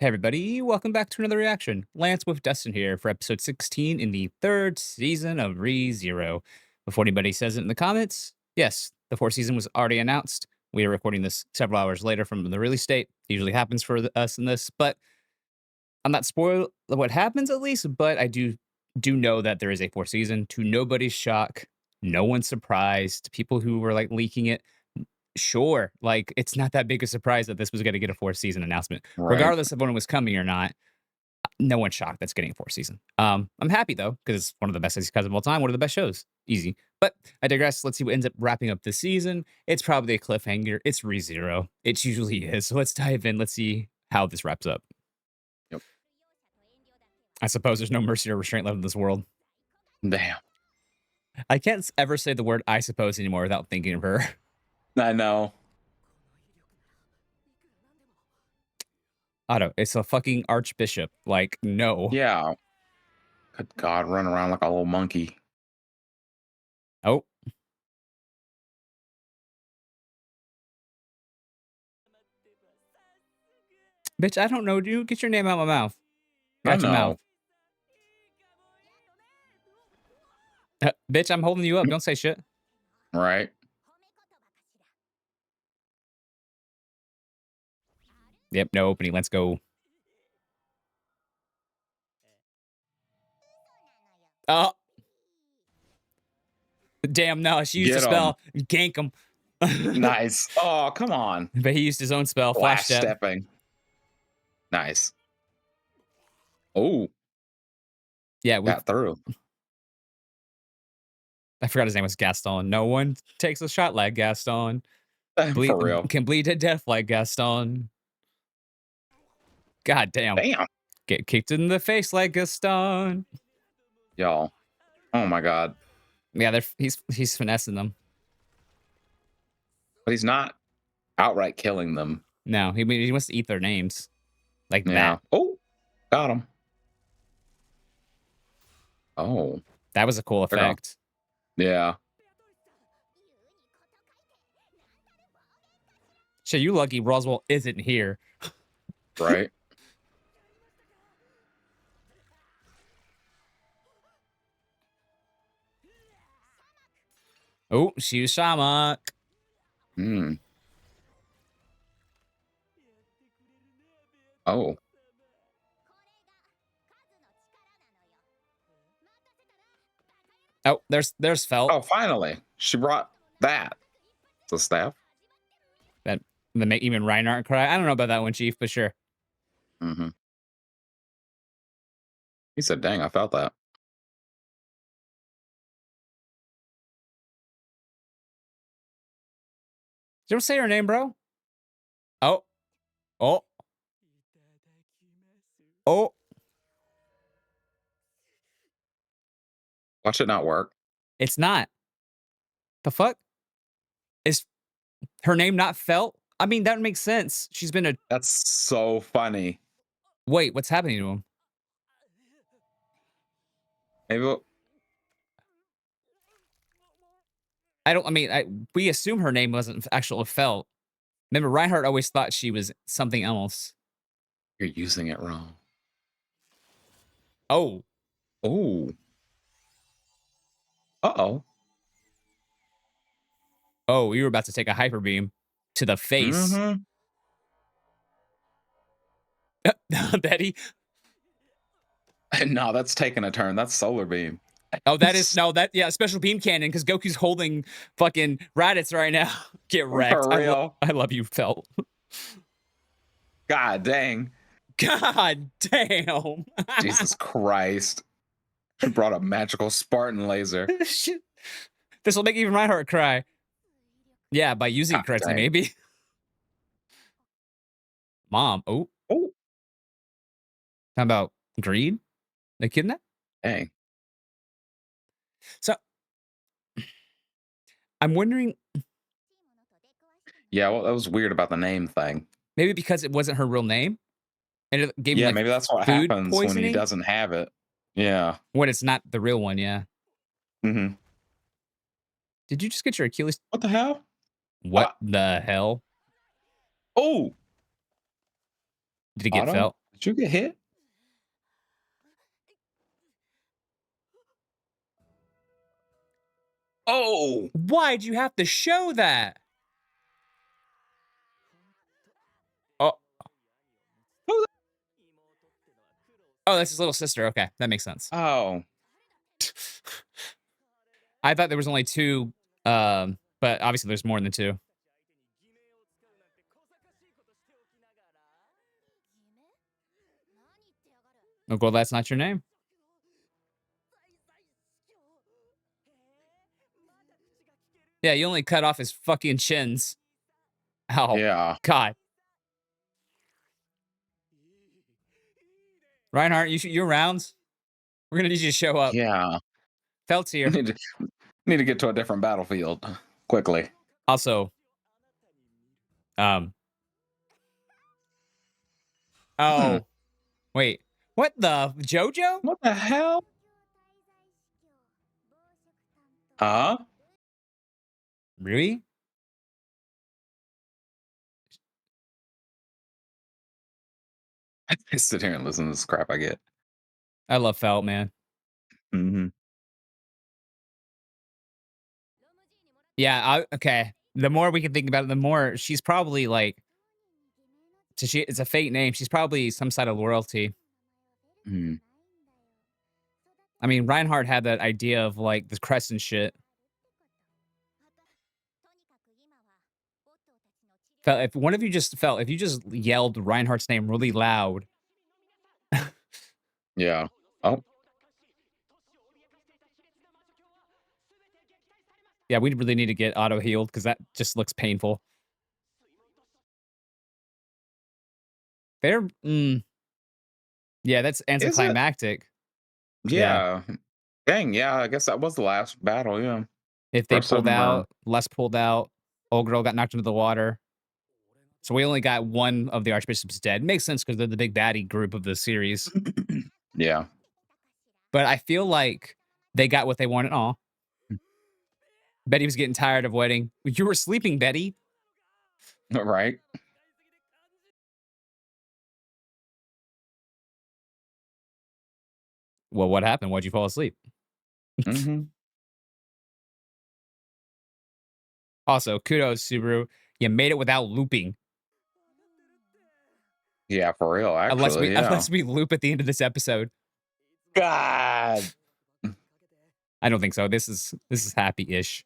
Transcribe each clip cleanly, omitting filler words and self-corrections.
Hey everybody, welcome back to another reaction. Lance with Dustin here for episode 16 in the third season of ReZero. Before anybody says it in the comments, yes, the fourth season was already announced. We are recording this several hours later from the release date. Usually happens for us in this, but I'm not spoil what happens at least, but I do know that there is a fourth season. To nobody's shock, no one's surprised. People who were like leaking it, sure, like it's not that big a surprise that this was going to get a fourth season announcement, Right. regardless of when it was coming or not. No one's shocked that's getting a fourth season. I'm happy though because it's one of the best cuts of all time, one of the best shows. Easy, but I digress. Let's see what ends up wrapping up the season. It's probably a cliffhanger. It's ReZero. It usually is. So let's dive in. Let's see how this wraps up. Yep. I suppose there's no mercy or restraint left in this world. Damn. I can't ever say the word "I suppose" anymore without thinking of her. I know. Otto, it's a fucking archbishop. Like, no. Yeah. Good God, run around like a little monkey. Oh, bitch, I don't know, dude. Get your name out of my mouth. I Got your mouth. know. Bitch, I'm holding you up. Don't say shit. Right. Yep, no opening. Let's go. Oh, damn, no. She used a Get him. spell. Gank him. Nice. Oh, come on. But he used his own spell. Flash Flash step. stepping. Nice. Oh, Yeah, we. got through. I forgot his name was Gaston. No one takes a shot like Gaston. For real. Can bleed to death like Gaston. God damn. Damn. Get kicked in the face like Gaston. Y'all. Oh my God. Yeah, he's finessing them. But he's not outright killing them. No, he wants to eat their names. Like Yeah. that. Oh, got him. Oh. That was a cool effect. Yeah. Shit, you lucky Roswell isn't here. Right. Oh, she was Shamak. Hmm. Oh. Oh, there's Felt. Oh, finally. She brought that. The staff. That make even Reinhardt cry. I don't know about that one, Chief, but sure. Mm-hmm. He said, dang, I felt that. Did you ever say her name, bro? Oh. Oh. Oh. Watch it not work. It's not. The fuck? Is her name not Felt? I mean, that makes sense. She's been a... That's so funny. Wait, what's happening to him? Maybe we assume her name wasn't actual Felt. Remember, Reinhardt always thought she was something else. you're using it wrong. Oh. Oh. Uh-oh. Oh, we were about to take a hyper beam to the face. Mm-hmm. Betty. No, that's taking a turn. That's solar beam. Oh, special beam cannon because Goku's holding fucking Raditz right now. Get wrecked. For real. I love you, Felt. God dang. God damn. Jesus Christ. She brought a magical Spartan laser. This will make even Reinhardt cry. Yeah, by using God it correctly, dang. maybe. Mom. Oh. Oh. How about greed? The kidnap? Dang. So I'm wondering. Yeah, well, that was weird about the name thing. Maybe because it wasn't her real name. And it gave him, like, Maybe that's what food happens when he poisoning? doesn't have it. Yeah. When it's not the real one, yeah. Mm-hmm. Did you just get your Achilles? What the hell? What the hell? Oh. Did he get Auto? Felt? Did you get hit? Oh, Why'd you have to show that? Oh, who the- oh, that's his little sister. Okay, that makes sense. oh, I thought there was only two, but obviously there's more than two. Oh, well, that's not your name. Yeah, you only cut off his fucking chins. Oh, yeah, God. Reinhardt, you rounds? We're gonna need you to show up. yeah. Felt's here. Need to get to a different battlefield quickly. Also, um, Hmm. oh, wait. What the? JoJo? What the hell? Huh? Really? I sit here and listen to this crap I get. I love Felt, man. Hmm. Yeah, okay. The more we can think about it, the more she's probably like, so it's a fake name. She's probably some side of royalty. Mm. I mean, Reinhardt had that idea of like the crest and shit. Felt if one of you just felt if you just yelled Reinhardt's name really loud. Yeah. Oh, Yeah, we really need to get auto healed because that just looks painful. They're yeah, that's is it? anticlimactic. Yeah. Yeah. Dang. Yeah. I guess that was the last battle. Yeah. If they Rest of pulled them are. out, Les pulled out, old girl got knocked into the water. So we only got one of the archbishops dead. Makes sense because they're the big baddie group of the series. Yeah. But I feel like they got what they wanted. Aw. Betty was getting tired of waiting. You were sleeping, Betty. Right. Well, what happened? Why'd you fall asleep? Hmm. Also, kudos, Subaru. You made it without looping. Yeah. For real. Unless we Actually. Yeah. unless we loop at the end of this episode. God. I don't think so. This is happy-ish.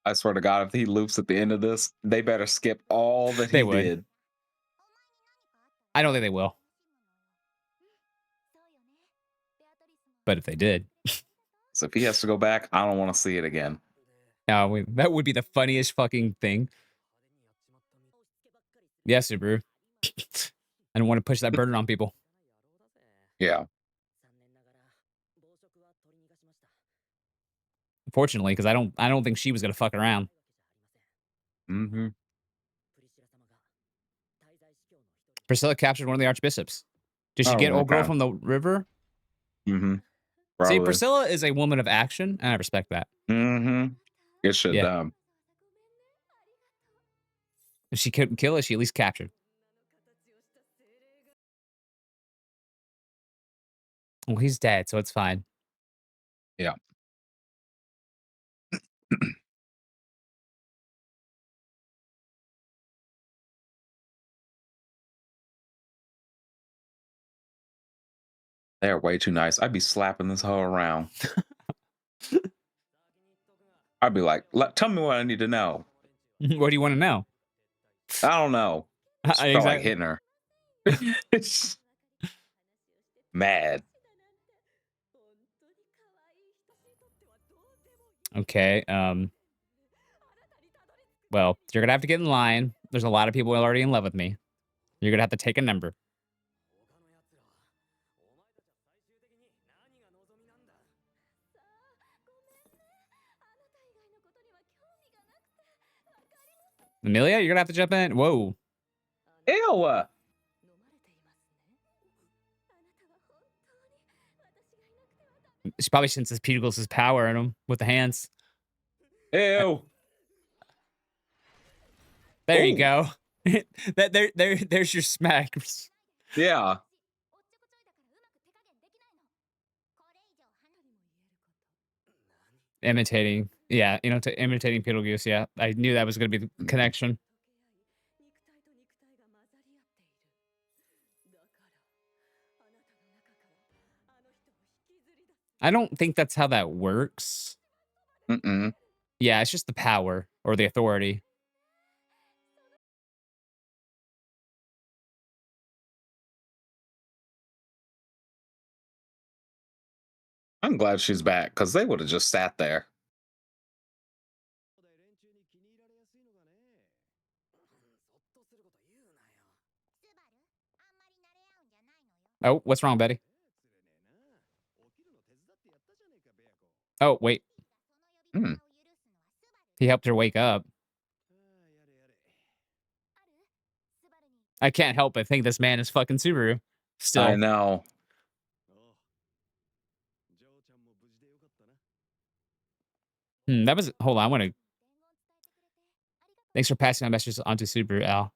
I swear to God, if he loops at the end of this, they better skip all that They he would. did. I don't think they will. But if they did, So if he has to go back, I don't want to see it again. that would be the funniest fucking thing. Yeah, Subaru. I don't want to push that burden on people. Yeah. Unfortunately, because I don't think she was gonna fuck around. Hmm. Priscilla captured one of the archbishops. Did she get Oh, old girl okay. from the river? Hmm. See, Probably. Priscilla is a woman of action, and I respect that. Hmm. It should. Yeah. If she couldn't kill it, she at least captured. Well, he's dead, so it's fine. Yeah. They're way too nice. I'd be slapping this hoe around. I'd be like, Tell me what I need to know." What do you want to know? I don't know. Just felt like Exactly. hitting her. It's mad. Okay. Well, you're gonna have to get in line. There's a lot of people already in love with me. You're gonna have to take a number. Amelia, you're gonna have to jump in. Whoa. Ew. She probably senses Pugilis' power in him with the hands. Ew. There you Oh, go. There's your smacks. Yeah. Imitating. Yeah, to imitating Beetlejuice, yeah. I knew that was gonna be the Mhm. connection. I don't think that's how that works. Mm-mm. Yeah, it's just the power or the authority. I'm glad she's back because they would have just sat there. Oh, what's wrong, Betty? Oh, wait. Mm, He helped her wake up. I can't help but think this man is fucking Subaru. I Still. know. That was hold on, I wanna thanks for passing my messages on to Subaru, Al.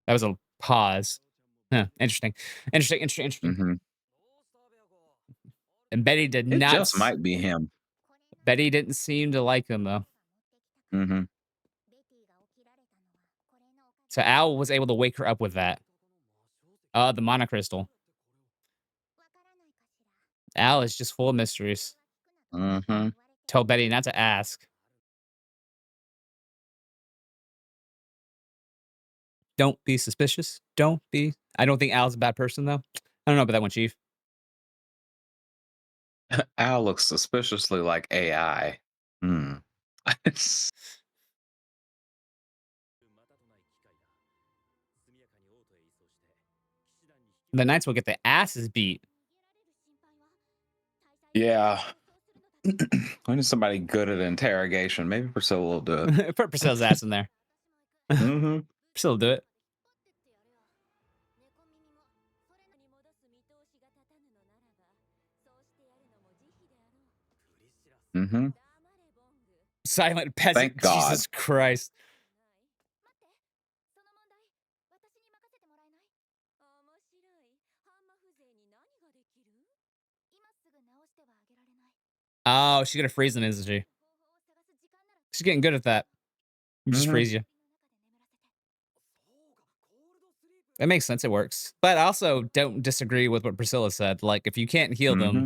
That was a pause. Huh, interesting. Interesting. Hmm. And Betty did It not just s might be him. Betty didn't seem to like him, though. Hmm. So Al was able to wake her up with that. The monocrystal. Al is just full of mysteries. Hmm. Tell Betty not to ask. Don't be suspicious. Don't be. I don't think Al's a bad person, though. I don't know about that one, Chief. Al looks suspiciously like AI. Hmm. The Knights will get their asses beat. Yeah. I need somebody good at interrogation. Maybe Priscilla will do it. Put Priscilla's ass in there. Hmm. Priscilla will do it. Hmm. Silent Thank peasant. God. Jesus Christ. Oh, she's gonna freeze him, isn't she? She's getting good at that. Just Hmm. freeze you. That makes sense. It works. But I also don't disagree with what Priscilla said. Like, if you can't heal them, Hmm.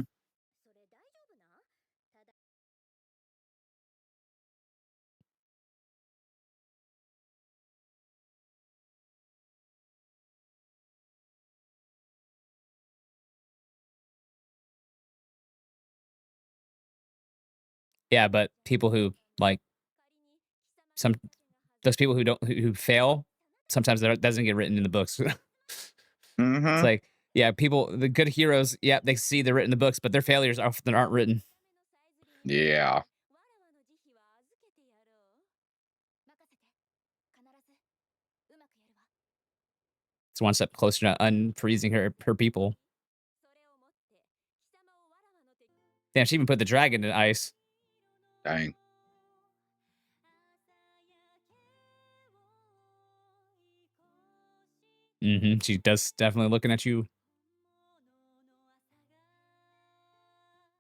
yeah. But people who like some those people who don't who fail, sometimes that doesn't get written in the books. It's Hmm. like, yeah, the good heroes, yeah, they see they're written in the books, but their failures often aren't written. Yeah. It's one step closer to unfreezing her people. Damn, she even put the dragon in ice. Dang. She does definitely looking at you.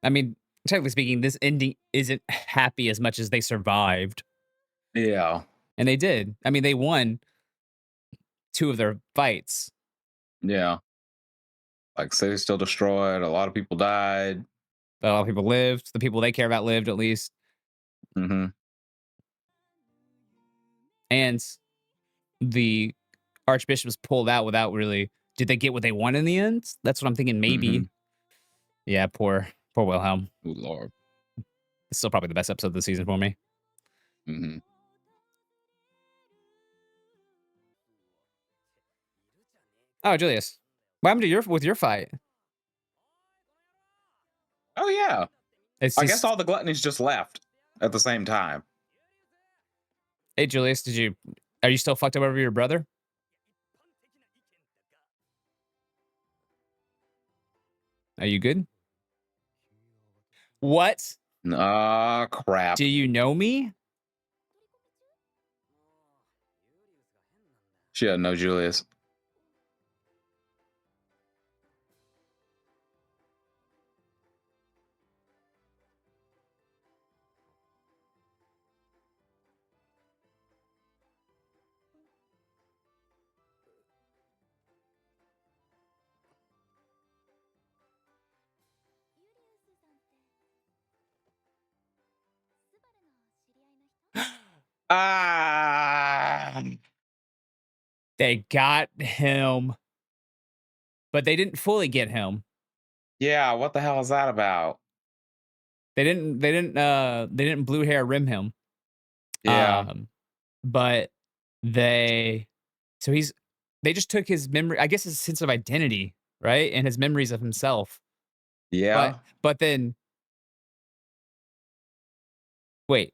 I mean, technically speaking, this ending isn't happy as much as they survived. Yeah. And they did. I mean, they won two of their fights. Yeah. Like city's still destroyed. A lot of people died. But a lot of people lived. The people they care about lived, at least. Hmm. And the Archbishop was pulled out without really. Did they get what they want in the end? That's what I'm thinking. Hmm. Maybe. Yeah, poor Wilhelm. Oh Lord. It's still probably the best episode of the season for me. Hmm. Oh, Julius, what happened to your fight? Oh yeah. It's I guess just, all the gluttonies just left at the same time. hey, Julius, are you still fucked up over your brother? Are you good? What? Ah, crap. Do you know me? She had no Julius. Ah, They got him, but they didn't fully get him. yeah. What the hell is that about? They didn't blue hair rim him. Yeah, Um, but they so he's they just took his memory, I guess his sense of identity, right? And his memories of himself. But yeah, but then wait,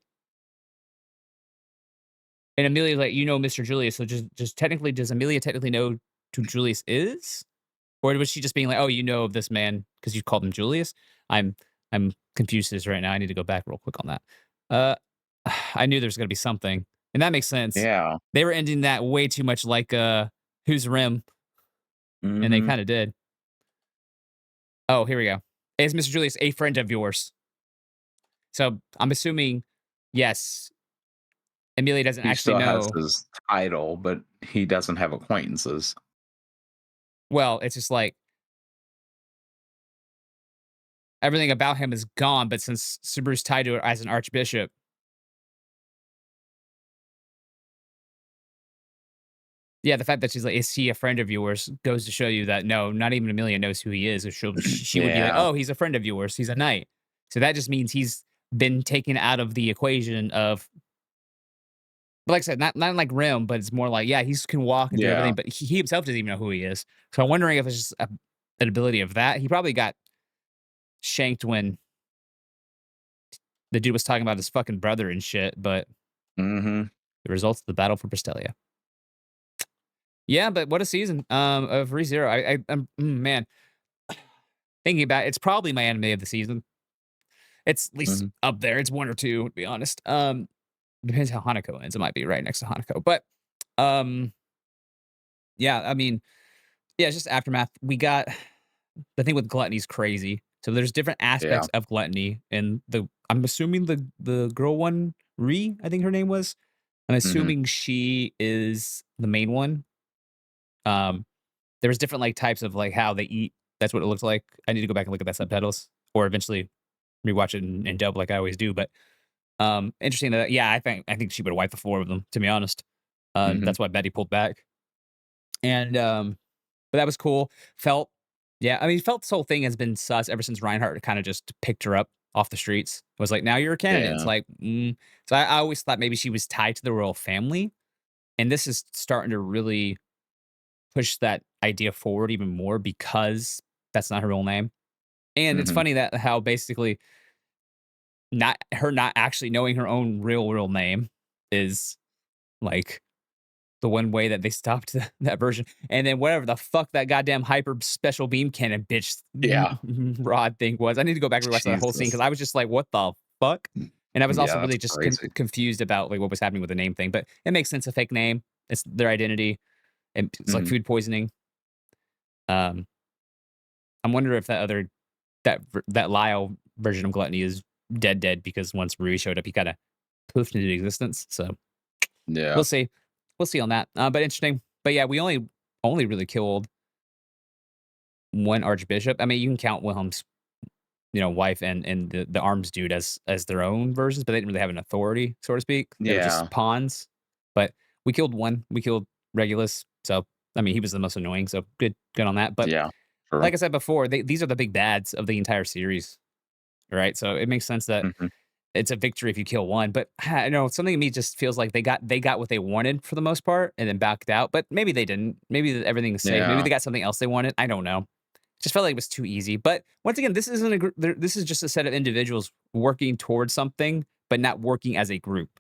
and Amelia's like, "You know Mr. Julius." So just technically, does Amelia technically know who Julius is? Or was she just being like, "Oh, you know of this man because you called him Julius?" I'm I'm confused as right now. I need to go back real quick on that. Uh, I knew there was gonna be something, and that makes sense. yeah. They were ending that way too much like, Who's Rim, and they Mhm. kinda did. Oh, here we go. "Is Mr. Julius a friend of yours?" So, I'm assuming, yes, Amelia doesn't He actually still has know. his title, but he doesn't have acquaintances. Well, it's just like everything about him is gone, but since Subaru's tied to it as an archbishop. Yeah, the fact that she's like, "Is he a friend of yours?" goes to show you that no, not even Amelia knows who he is. Or she would be like, Yeah. "Oh, he's a friend of yours. He's a knight." So that just means he's been taken out of the equation of, but like I said, not like Rim, but it's more like, yeah, he can walk and do Yeah. everything, but he himself doesn't even know who he is. So I'm wondering if it's just an ability of that. He probably got shanked when the dude was talking about his fucking brother and shit, but Mhm. the results of the battle for Bristelia. Yeah, but what a season of ReZero. Man, thinking about it, it's probably my anime of the season. It's at least Mhm. up there. It's 1 or 2, to be honest. Depends how Hanako ends. It might be right next to Hanako. But, um, yeah, I mean, yeah, it's just Aftermath. We got the thing with gluttony is crazy. So there's different Yeah. aspects of gluttony, and I'm assuming the girl one, I think her name was. I'm Mhm. assuming she is the main one. Um, there was different, like, types of, like, how they eat. That's what it looks like. I need to go back and look at that subtitles or eventually rewatch it in dub like I always do, but interesting that, yeah, I think she would wipe the floor with them, to be honest. Mhm. That's why Betty pulled back. And but that was cool. Felt Yeah, I mean, felt this whole thing has been sus ever since Reinhardt kind of just picked her up off the streets. Was like, now you're a candidate. It's Yeah. like, so I always thought maybe she was tied to the royal family. And this is starting to really push that idea forward even more because that's not her real name. And it's Mhm. funny that how basically not actually knowing her own real name is like the one way that they stopped that version. And then whatever the fuck that goddamn hyper special beam cannon bitch Yeah. rod thing was. I need to go back and rewatch that whole scene because Jesus. I was just like, what the fuck? And I was Yeah, also that's really just crazy. confused about like what was happening with the name thing. But it makes sense. A fake name. It's their identity. And it's like Mhm. food poisoning. Um, I'm wondering if that Lyle version of gluttony is dead because once Rui showed up, he kind of poofed into existence. So Yeah. we'll see. We'll see on that. But interesting. But yeah, we only really killed one archbishop. I mean, you can count Wilhelm's, wife and the arms dude as their own versions, but they didn't really have an authority, so to speak. They were just Yeah. pawns. But we killed one. We killed Regulus. So I mean, he was the most annoying. So good on that. But Yeah. True. like I said before, these are the big bads of the entire series, right? So it makes sense that Mhm. it's a victory if you kill one. But I don't know, something in me just feels like they got what they wanted for the most part and then backed out. But maybe they didn't. Maybe everything is safe. Maybe Yeah. they got something else they wanted. I don't know. Just felt like it was too easy. But once again, this isn't a group. This is just a set of individuals working towards something, but not working as a group.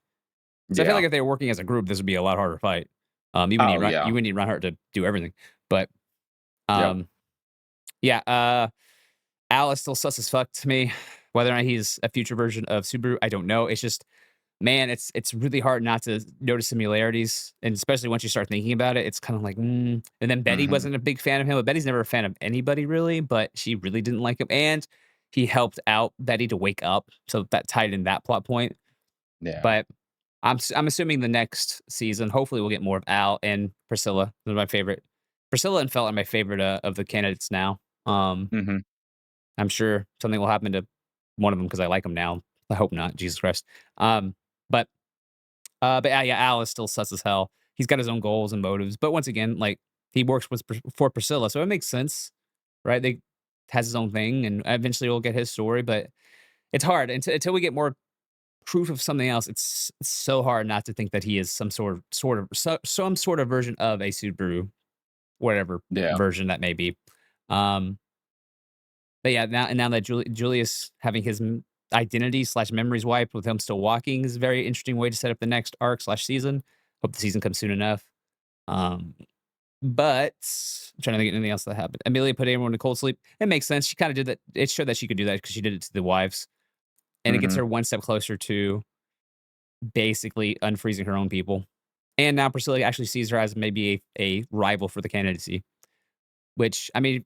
So I feel like Yeah. if they were working as a group, this would be a lot harder fight. Oh, yeah. You would need Reinhardt to do everything. But Yep. um, yeah, Al is still sus as fuck to me. Whether or not he's a future version of Subaru, I don't know. It's just, man, it's really hard not to notice similarities, and especially once you start thinking about it, it's kind of like, And then Betty Mhm. wasn't a big fan of him, but Betty's never a fan of anybody really, but she really didn't like him, and he helped out Betty to wake up, so that tied in that plot point. Yeah. But I'm assuming the next season, hopefully, we'll get more of Al and Priscilla. They're my favorite. Priscilla and Felt are my favorite of the candidates now. Um, Mhm. I'm sure something will happen to one of them because I like them now. I hope not. Jesus Christ. But But yeah, Al is still sus as hell. He's got his own goals and motives, but once again, like he works with for Priscilla, so it makes sense, right? They has his own thing, and eventually we'll get his story. But it's hard until we get more proof of something else. It's so hard not to think that he is some sort of version of a Subaru, whatever Yeah. version that may be. Um, but yeah, now that Julius having his identity slash memories wiped with him still walking is a very interesting way to set up the next arc slash season. Hope the season comes soon enough. Um, but I'm trying to think of anything else that happened. Amelia put everyone to cold sleep. It makes sense. She kind of did that. It showed that she could do that because she did it to the wives, and it gets Mhm. her one step closer to basically unfreezing her own people. And now Priscilla actually sees her as maybe a rival for the candidacy, which I mean,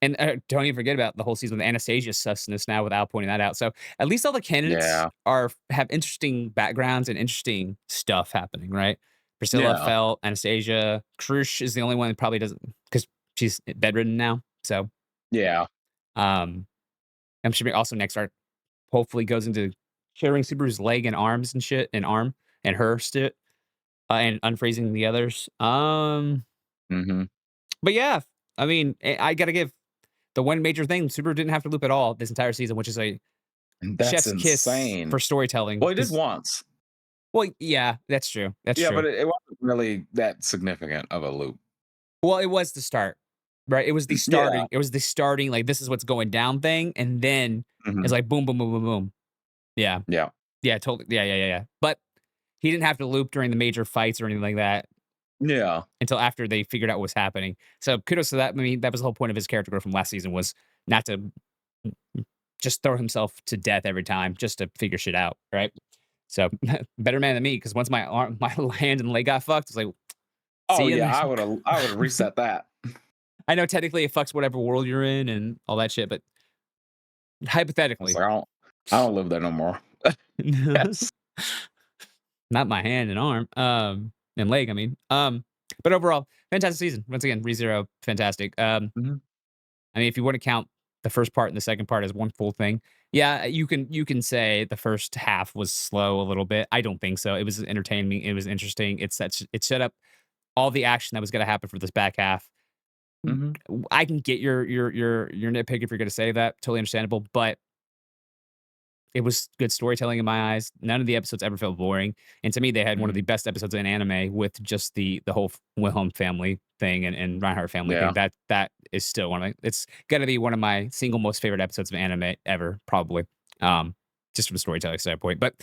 and don't even forget about the whole season with Anastasia's susness now without pointing that out. So at least all the candidates Yeah. have interesting backgrounds and interesting stuff happening, right? Priscilla Yeah. felt Anastasia. Krush is the only one that probably doesn't because she's bedridden now. So Yeah. um I'm sure also next arc hopefully goes into curing Subaru's leg and arms and shit and arm and her shit and unfreezing the others. Mhm. But yeah, I mean, I gotta give the one major thing, Subaru didn't have to loop at all this entire season, which is a And that's chef's kiss insane. for storytelling. Well, he did Because, once. well, yeah, that's true. That's Yeah, but true. it wasn't really that significant of a loop. Well, it was the start, right? It was the Yeah. starting. It was the starting. Like this is what's going down thing, and then it's Mhm. like boom, boom, boom, boom, boom. Yeah, Yeah. yeah, totally. Yeah, yeah, yeah, yeah. But he didn't have to loop during the major fights or anything like that Yeah. until after they figured out what was happening. So kudos to that. I mean, that was the whole point of his character growth from last season was not to just throw himself to death every time just to figure shit out, right? So better man than me because once my arm, my hand and leg got fucked, it's like, Oh, see you. yeah, I would've reset that. I know technically it fucks whatever world you're in and all that shit, but I was hypothetically, like, I don't live there no more. Yes. not my hand and arm, and leg. I mean, but overall, fantastic season. Once again, ReZero, fantastic. Mhm. I mean, if you want to count the first part and the second part as one full thing, yeah, you can say the first half was slow a little bit. I don't think so. It was entertaining. It was interesting. It set up all the action that was going to happen for this back half. Mhm. I can get your nitpick if you're going to say that. Totally understandable, but it was good storytelling in my eyes. None of the episodes ever felt boring, and to me, they had one of the Mhm. best episodes in anime with just the whole Wilhelm family thing and Reinhardt family thing. Yeah. That is still one of my it's gonna be one of my single most favorite episodes of anime ever, probably. Um, just from a storytelling standpoint. But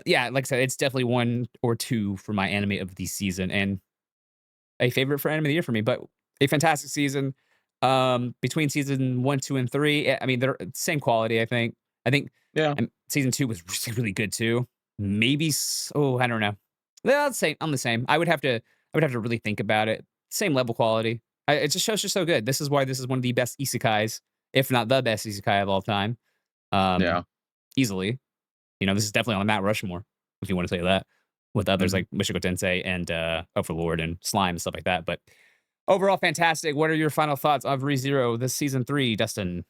yeah, like I said, it's definitely one or two for my anime of the season and a favorite for anime of the year for me. But a fantastic season. Between season one, two, and three, I mean, they're same quality, I think. I think Yeah. season two was really, really good too. Maybe oh, I don't know. Well, same. I'm the same. I would have to really think about it. Same level quality. It just shows just so good. This is why this is one of the best isekais, if not the best isekai of all time. Um, Yeah. easily. This is definitely on Mount Rushmore, if you want to say that, with others Mhm. like Michigo Tensei and Overlord and Slime and stuff like that. But overall, fantastic. What are your final thoughts of ReZero this season three, Dustin?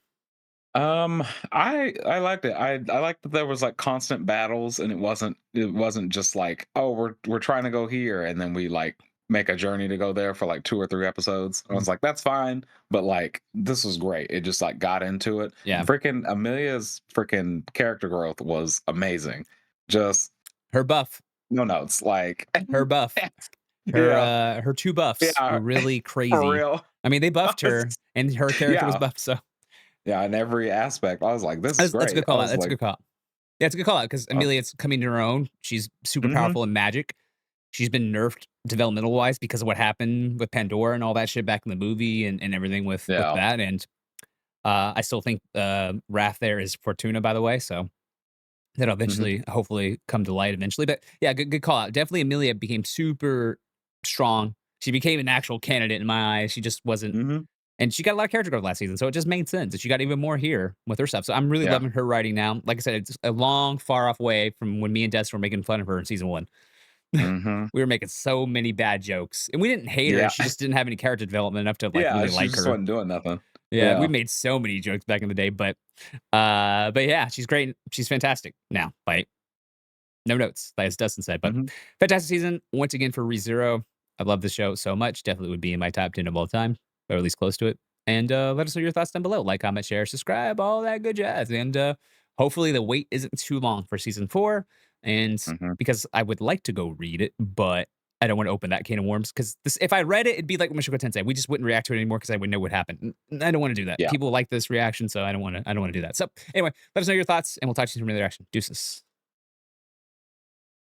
Um, I liked it. I liked that there was like constant battles, and it wasn't just like, oh, we're trying to go here, and then we like make a journey to go there for like 2 or 3 episodes. I Mhm. was like, that's fine, but like this was great. It just like got into it. Yeah, Freaking Amelia's freaking character growth was amazing. Just her buff, no notes, like her buff, yeah, her two buffs were yeah, really for crazy. real. I mean, they buffed her, and her character was Yeah, buffed. So yeah, in every aspect, I was like, this is that's a great. good I call out. was That's a like, good call. Yeah, it's a good call out because uh, Amelia's coming to her own. She's super mm-hmm, powerful in magic. She's been nerfed developmental wise because of what happened with Pandora and all that shit back in the movie and everything with yeah. that. And I still think Wrath there is Fortuna, by the way. So that'll Mm-hmm, eventually, hopefully, come to light eventually. But yeah, good call out. Definitely, Amelia became super strong. She became an actual candidate in my eyes. She just wasn't, mm-hmm. and she got a lot of character growth last season, so it just made sense. And she got even more here with her stuff. So I'm really Yeah. loving her writing now. Like I said, it's a long, far off way from when me and Des were making fun of her in season one. Mhm. We were making so many bad jokes, and we didn't hate her. Yeah. She just didn't have any character development enough to like Yeah, really she like just her. wasn't doing nothing. Yeah, we Yeah. made so many jokes back in the day, but yeah, she's great. She's fantastic now. Like No notes, as Dustin said, but Mhm. fantastic season once again for ReZero. I love the show so much. Definitely would be in my top 10 of all time, or at least close to it. And let us know your thoughts down below. Like, comment, share, subscribe, all that good jazz. And hopefully the wait isn't too long for season 4. And Mhm. because I would like to go read it, but I don't want to open that can of worms because this, if I read it, it'd be like Mishiko Tensei. We just wouldn't react to it anymore because I would know what happened. I don't want to do that. Yeah. People like this reaction, so I don't want to. I don't want to do that. So anyway, let us know your thoughts, and we'll talk to you from the other reaction. Deuces.